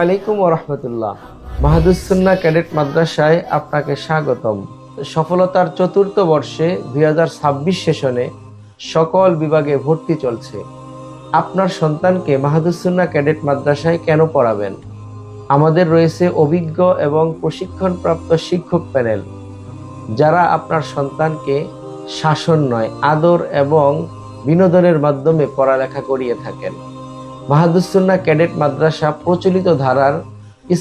আলাইকুম ওরহমতুল্লাহ। মাহাদুসসুন্নাহ ক্যাডেট মাদ্রাসায় আপনাকে স্বাগতম। সফলতার চতুর্থ বর্ষে 2026 সেশনে সকল বিভাগে ভর্তি চলছে। আপনার সন্তানকে মাহাদুসসুন্নাহ ক্যাডেট মাদ্রাসায় কেন পড়াবেন? আমাদের রয়েছে অভিজ্ঞ এবং প্রশিক্ষণপ্রাপ্ত শিক্ষক প্যানেল, যারা আপনার সন্তানকে শাসন নয়, আদর এবং বিনোদনের মাধ্যমে পড়ালেখা করিয়ে থাকেন। মাহাদুসসুন্নাহ ক্যাডেট মাদ্রাসা প্রচলিত ধারার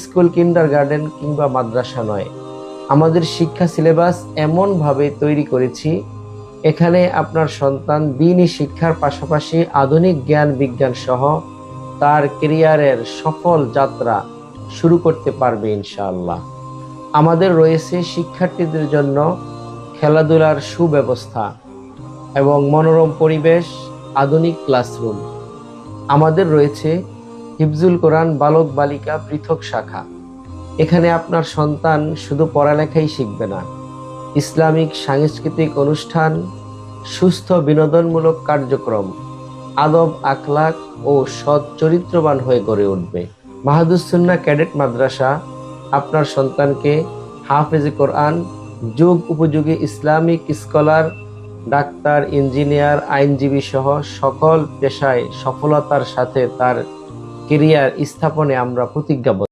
স্কুল, কিন্ডারগার্টেন কিংবা মাদ্রাসা নয়। আমাদের শিক্ষা সিলেবাস এমনভাবে তৈরি করেছি, এখানে আপনার সন্তান দ্বীনি শিক্ষার পাশাপাশি আধুনিক জ্ঞান বিজ্ঞান সহ তার ক্যারিয়ারের সফল যাত্রা শুরু করতে পারবে ইনশাআল্লাহ। আমাদের রয়েছে শিক্ষার্থীদের জন্য খেলাধুলার সুব্যবস্থা এবং মনোরম পরিবেশ, আধুনিক ক্লাসরুম। আমাদের রয়েছে হিফজুল কোরআন বালক বালিকা পৃথক শাখা। এখানে আপনার সন্তান শুধু পড়ালেখাই শিখবে না, ইসলামিক সাংস্কৃতিক অনুষ্ঠান, সুস্থ বিনোদনমূলক কার্যক্রম, আদব আখলাক ও সৎ চরিত্রবান হয়ে গড়ে উঠবে। মাহাদুসসুন্নাহ ক্যাডেট মাদ্রাসা আপনার সন্তানকে হাফেজে কোরআন, যুগ উপযোগী ইসলামিক স্কলার, ডাক্তার, ইঞ্জিনিয়ার, আইনজীবী সহ সকল পেশায় সফলতার সাথে তার ক্যারিয়ার স্থাপনে আমরা প্রতিজ্ঞাবদ্ধ।